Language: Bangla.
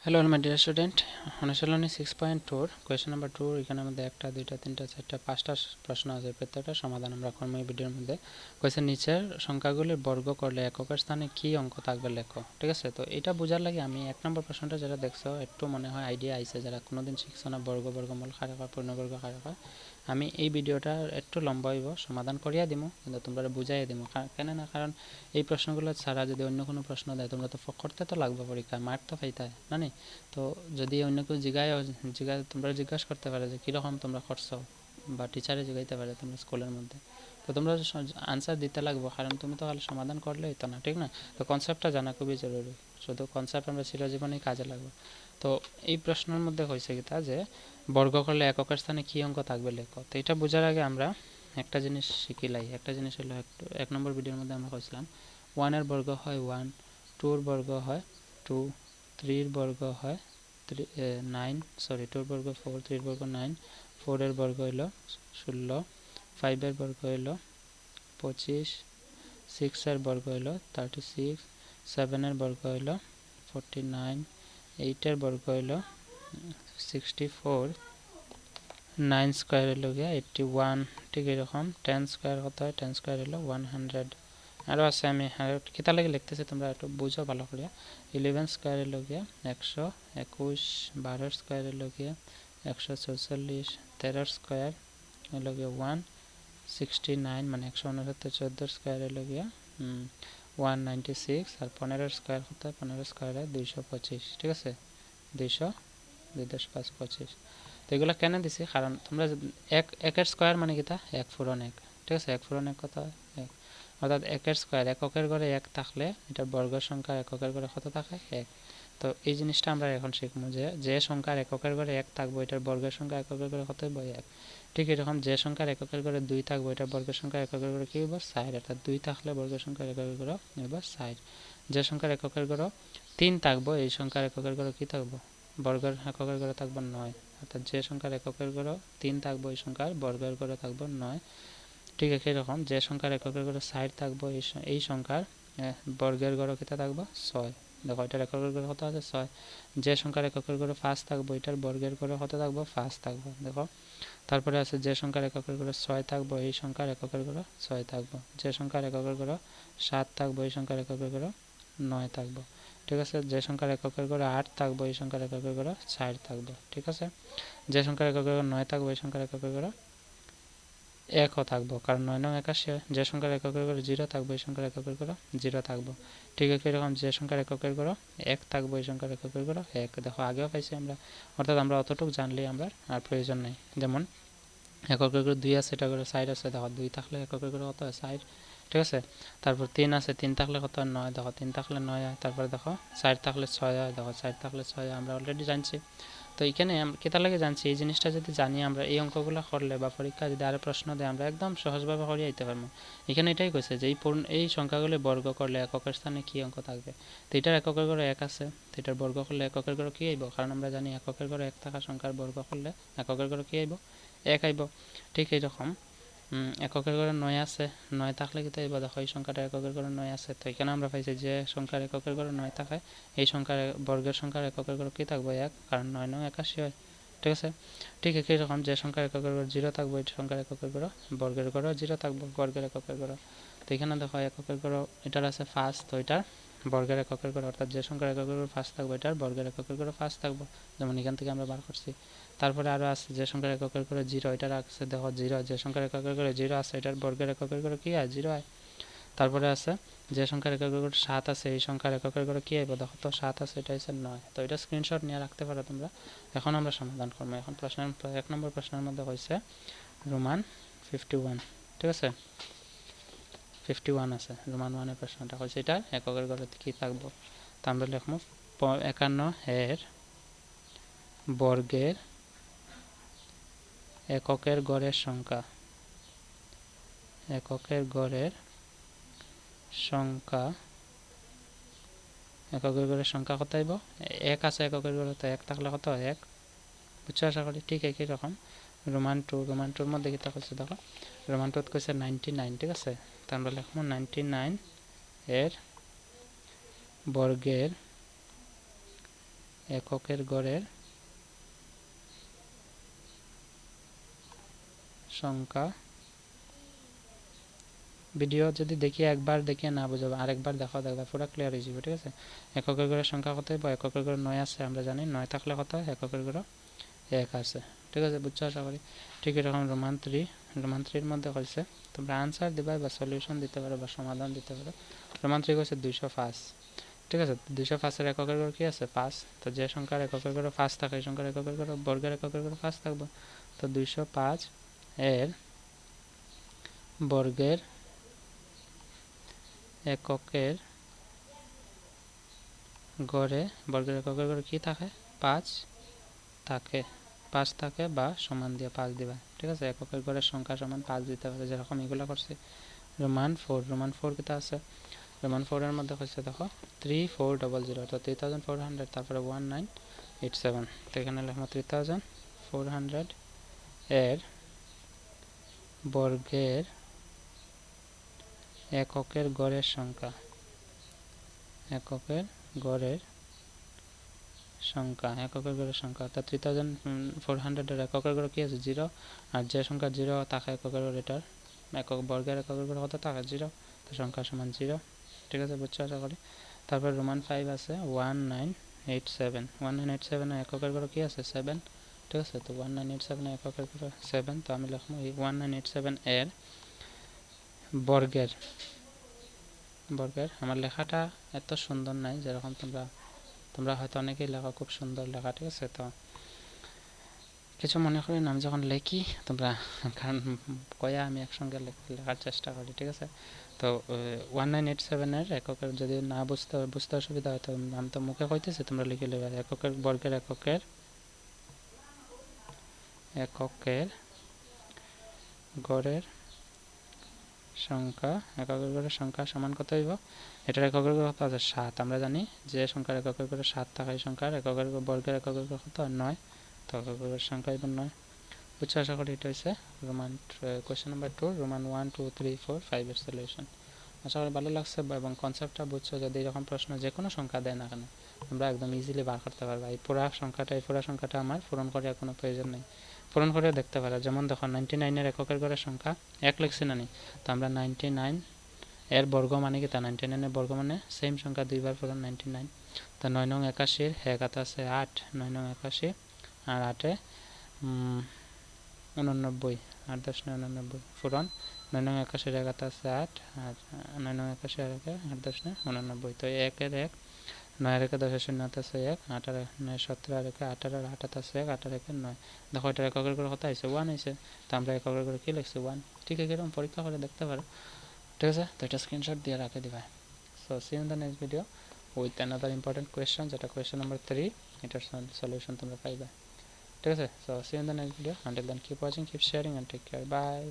হ্যালো মাই ডিয়ার স্টুডেন্ট, অনুশীলনী 6.2 কোয়েশ্চেন নাম্বার 2 এখানে আমাদের একটা দুইটা তিনটা চারটা পাঁচটা প্রশ্ন আছে। প্রত্যেকটা সমাধান আমরা করব এই ভিডিওর মধ্যে। কোয়েশ্চেন নিচের সংখ্যাগুলির বর্গ করলে এককের স্থানে কি অঙ্ক থাকবে লেখো। ঠিক আছে, তো এটা বোঝার লাগে আমি এক নম্বর প্রশ্নটা যেটা দেখছো একটু মনে হয় আইডিয়া আইছে, যারা কোনোদিন শিখছো না বর্গ বর্গমূল কারে কয় পূর্ণবর্গ কারে কয়। আমি এই ভিডিওটা একটু লম্বা হইব, সমাধান করিয়া দিব কিন্তু তোমরা বুঝাইয়া দিব কেন না, কারণ এই প্রশ্নগুলো ছাড়া যদি অন্য কোনো প্রশ্ন দেয় তোমরা তো করতে তো লাগবে, পরীক্ষায় মার্ক তো পাইতে হয় না নি। তো যদি অন্য কেউ তোমরা জিজ্ঞাসা করতে পারে যে কীরকম তোমরা করছো, বা টিচারে জিজ্ঞাইতে পারে তোমরা স্কুলের মধ্যে, তো তোমরা আনসার দিতে লাগবে, কারণ তুমি তো খালি সমাধান করলেই তো না, ঠিক না। তো কনসেপ্টটা জানা খুবই জরুরি, শুধু কনসেপ্ট আমরা চিরজীবনেই কাজে লাগবে। তো এই প্রশ্নের মধ্যে হয়েছে কি তা যে বর্গ করলে এককের স্থানে কী অঙ্ক থাকবে লেখো। তো এটা বোঝার আগে আমরা একটা জিনিস শিখিলাই। একটা জিনিস হলো এক নম্বর ভিডিওর মধ্যে আমরা কইছিলাম 1 এর বর্গ হয় 1, 2 এর বর্গ হয় 2, 3 এর বর্গ হয় 9, 2 এর বর্গ 4, 3 এর বর্গ 9, 4 এর বর্গ হইল 16, 5 এর বর্গ হইল 25, 6 এর বর্গ হইল 36, 7 এর বর্গ হইল 49, 8 এর বর্গ হইল 64, 9 স্কোয়ার হইল গিয়া 81, ঠিক এরকম 10 স্কোয়ার কত হয়, 10 স্কোয়ার হইল 100। আরও আছে, আমি কিতা লাগে লিখতেছি তোমরা একটু বুঝো ভালো করে। 11 স্কোয়ার হইল গিয়া 121, 12 স্কোয়ার হইল গিয়া 144, 13 স্কোয়ার হইল গিয়া 169 মানে 169, 14 স্কোয়ার হইল গিয়া 196, আর 15 স্কোয়ার কত হয়, 15 স্কোয়ার হয় 225, ঠিক আছে 200, 2.525। তো এগুলো কেন দিছি, কারণ তোমরা একের স্কোয়ার মানে কিতা 1 পূরণ 1, ঠিক আছে 1 পূরণ 1 কত হয় 1, অর্থাৎ একের স্কোয়ার এককের ঘরে 1 থাকলে এটার বর্গের সংখ্যা এককের ঘরে কত থাকে 1। তো এই জিনিসটা আমরা এখন শিখবো যে সংখ্যার এককের ঘরে 1 থাকবো এটার বর্গের সংখ্যা এককের ঘরে কত হইব 1। ঠিক এরকম যে সংখ্যার এককের ঘরে 2 থাকবো এটার বর্গের সংখ্যা এককের ঘরে কি হইব 4, অর্থাৎ 2 থাকলে বর্গের সংখ্যা এককের ঘরে হইব 4। যে সংখ্যার এককের ঘরে 3 থাকবো এই সংখ্যার এককের ঘরে কি থাকবো বর্গের এককের ঘরে থাকবো 9, অর্থাৎ যে সংখ্যার এককের ঘরে 3 থাকবো এই সংখ্যার বর্গের ঘরে থাকবো 9। ঠিক একই রকম যে সংখ্যার এককের ঘরে 4 থাকবো এই সংখ্যার বর্গের ঘরে কিতা থাকবো 6। দেখো এটার এককের ঘরে কত আছে 6। যে সংখ্যার এককের ঘরে 5 থাকবো এটার বর্গের ঘরে কত থাকবো 5 থাকবো। দেখো তারপরে আছে যে সংখ্যার এককের ঘরে 6 থাকবো এই সংখ্যার এককের ঘরে 6 থাকবো। যে সংখ্যার এককের ঘরে 7 থাকবো এই সংখ্যার এককের ঘরে 9 থাকবো। ঠিক আছে, যে সংখ্যার এককের ঘরে 8 থাকবো এই সংখ্যার এককের ঘরে 4 থাকবো। ঠিক আছে, যে সংখ্যার এককের ঘরে 9 থাকবো এই সংখ্যার এককের ঘরে 1ও থাকবো, কারণ 9 নং 81। যে সংখ্যার এককের ঘরে 0 থাকবো এই সংখ্যার এককের ঘরে 0 থাকবো। ঠিক একই রকম যে সংখ্যার এককের ঘরে 1 থাকবো এই সংখ্যার এককের ঘরে 1। দেখো আগেও পাইছি আমরা, অর্থাৎ আমরা অতটুকু জানলেই আমরা আর প্রয়োজন নেই। যেমন এককের ঘরে 2 আছে এটার ঘরে 4 আছে, দেখো 2 থাকলে এককের ঘরে কত হয় 4, ঠিক আছে। তারপর 3 আছে, 3 থাকলে কত হয় 9, দেখো 3 থাকলে 9 হয়। তারপরে দেখো 4 থাকলে 6 হয়, দেখো 4 থাকলে 6 হয়, আমরা অলরেডি জানছি। তো এখানে কেতা লাগে জানছি, এই জিনিসটা যদি জানি আমরা এই অঙ্কগুলো করলে বা পরীক্ষা যদি আরও প্রশ্ন দেয় আমরা একদম সহজভাবে করে আইতে পারবো। এখানে এটাই কইছে যে এই সংখ্যাগুলি বর্গ করলে এককের স্থানে কী অঙ্ক থাকবে। তো এটার এককের ঘরে 1 আছে, তো এটার বর্গ করলে এককের ঘরে কী আইব, কারণ আমরা জানি এককের ঘরে 1 থাকা সংখ্যার বর্গ করলে এককের ঘরে কী আইব 1 আইব। ঠিক এইরকম এককের ঘরে 9 আছে, 9 থাকলে কি তাই দেখো এই সংখ্যাটা এককের ঘরে 9 আছে। তো এখানে আমরা পাইছি যে সংখ্যার এককের ঘরে 9 থাকায় এই সংখ্যার বর্গের সংখ্যার এককের ঘরে কি থাকবে 1, কারণ 9 নং 81 হয়। ঠিক আছে, ঠিক একই রকম যে সংখ্যার এককের ঘরে 0 থাকবে এই সংখ্যার এককের ঘরে বর্গের ঘরেও 0 থাকবে, বর্গের এককের ঘরে। তো এখানে দেখো এককের ঘরে এটার আছে 5, তো এটার বর্গের এককের ঘরে অর্থাৎ যে সংখ্যার এককের ঘরে 5 থাকবে এটার বর্গের এককের ঘরে 5 থাকবে, যেমন এখান থেকে আমরা বার করছি। তারপরে আরও আছে যে সংখ্যার এককের ঘরে 0 এটার আছে, দেখো 0 যে সংখ্যার এককের ঘরে 0 আছে এটার বর্গের এককের ঘরে কী হয় 0 হয়। তারপরে আছে যে সংখ্যার এককের ঘরে 7 আছে এই সংখ্যার এককের ঘরে কী আইব, দেখো তো 7 আছে এটা হচ্ছে 9। তো এটা স্ক্রিনশট নিয়ে রাখতে পারো তোমরা। এখন আমরা সমাধান করবো। এখন প্রশ্নের 1 নম্বর প্রশ্নের মধ্যে হয়েছে রোমান 51, ঠিক আছে 51 আছে, রোমান 1-এর প্রশ্নটা হয়েছে এটার এককের ঘরে কী থাকবো। তো আমরা লিখবো 51 এর বর্গের এককের গড়ের সংখ্যা, এককের গড়ের সংখ্যা, এককের গড়ের সংখ্যা কত আইব 1 আছে এককের গড়ে, তো 1 থাকলে কত 1, বুঝছো আশা করি। ঠিক একই রকম রোমান 2-র মধ্যে কী থাকছে দেখো রোমান 2 কইছে 99, ঠিক আছে। তো আমরা লিখবো 99 এর বর্গের এককের গড়ের সংখ্যা। ভিডিও যদি দেখি একবার দেখিয়ে না বুঝাবো, আরেকবার দেখো, দেখবে পুরো ক্লিয়ার হয়ে যাবে। ঠিক আছে, এককের গড়ের সংখ্যা কত? এককের গড়ে 9 আছে, আমরা জানি 9 থাকলে কত? এককের গড়ে 1 আছে। ঠিক আছে, বুঝছো আশা করি। ঠিক এরকম রোমান 3 মধ্যে কইছে তোমরা আনসার দিবা বা সলিউশন দিতে পারো বা সমাধান দিতে পারো। রোমান 3 কইছে 205। ঠিক আছে, 205 এর এককের গড় কি আছে? 5। তো যে সংখ্যার এককের গড়ে 5 থাকে এই সংখ্যার এককের গড়ে বর্গের এককের গড়ে 5 থাকবে। তো 205 এর বর্গের এককের গড়ে কি থাকে? 5 থাকে। 5 থাকে বা সমান দিয়ে 5 দিবা। ঠিক আছে, এককের গড়ের সংখ্যা সমান 5 দিতে পারে, যেরকম এগুলো করছে। রোমান 4 কিতা আছে? রোমান 4 এর মধ্যে হচ্ছে দেখো 3400, তো 3400 তারপরে 1987। তো এখানে লিখবো 3400 এর বর্গের এককের গড়ের সংখ্যা। এককের গড়ের সংখ্যা অর্থাৎ 3400 এর এককের গড় কি আছে? 0। আর যে সংখ্যা 0 থাকে এককের গড়, এটার একক বর্গের এককের গড় কত থাকে? 0। তো সংখ্যা সমান 0। ঠিক আছে, বুঝছো আশা করি। তারপর রোমান 5 আছে 1987 এর এককের গড় কি আছে? 7। ঠিক আছে, তো 1987 এর এককের গড় 7। তো আমি লিখবো 1987 এর বর্গের আমার লেখাটা এত সুন্দর নাই, যেরকম তোমরা হয়তো অনেকেই লেখা খুব সুন্দর লেখা। ঠিক আছে, তো কিছু মনে করি না আমি যখন লেখি, তোমরা কারণ কয়া আমি একসঙ্গে লেখার চেষ্টা করি। ঠিক আছে, তো 1987 এর এককের যদি না বুঝতে অসুবিধা হয় তো আমি তো মুখে কইতেছি, তোমরা লিখে নেবে। এককের বর্গের এককের গড়ের সংখ্যা। এককের গড়ের সংখ্যা সমান কত হইব? এটার এককের গড় কত আছে? 7। আমরা জানি যে সংখ্যার এককের গড়ে 7 থাকে এই সংখ্যার এককের বর্গের এককের গড় কত? 9। তো এককের গড়ের সংখ্যা হইব 9। বুঝছো আশা করি। এটা হচ্ছে রোমান কোয়েশ্চেন নাম্বার 2 রোমান 1 2 3 4 5 এর সলিউশন। আশা করি ভালো লাগছে এবং কনসেপ্টটা বুঝছো। যদি এরকম প্রশ্ন যে কোনো সংখ্যা দেয় না কেন, তোমরা একদম ইজিলি বার করতে পারবা। এই পুরো সংখ্যাটা আমার পূরণ করার কোনো প্রয়োজন নেই, পূরণ করে দেখতে পারো। যেমন দেখো 99 এর এককের গড়ের সংখ্যা 1 লিখছি না নি, তো আমরা 99 এর বর্গ মানে কি? তা 99 এর বর্গ মানে সেম সংখ্যা দুইবার পূরণ 99। তো 9 নং 81 এর হেকাত আছে 8, 9 নং 81 আর 8 এ 89, 8 10 99 পূরণ 9 নং 81 এর হেকাত আছে 8 আর 9 নং 81 এর 8 10 99। তো 1 এর 1, 9 এর 1 10 শূন্য আছে 1, 8 আর 9 17 আর 1 18 আর 8 আছে 1, 8 আর 1 9। দেখো এটার এককের করে কত আইছে? 1 আইছে। তো আমরা এককের করে কি লিখছি? 1। ঠিক আছে, এরকম পরীক্ষা করে দেখতে পারো। ঠিক আছে, তো এটা স্ক্রিনশট দিয়ে রাখে দিবা। So see in the next video with another important question, যেটা কোয়েশ্চন নাম্বার 3, এটার সলিউশন তোমরা পাইবা। ঠিক আছে, so see in the next video. Until then keep watching, keep sharing and take care. By.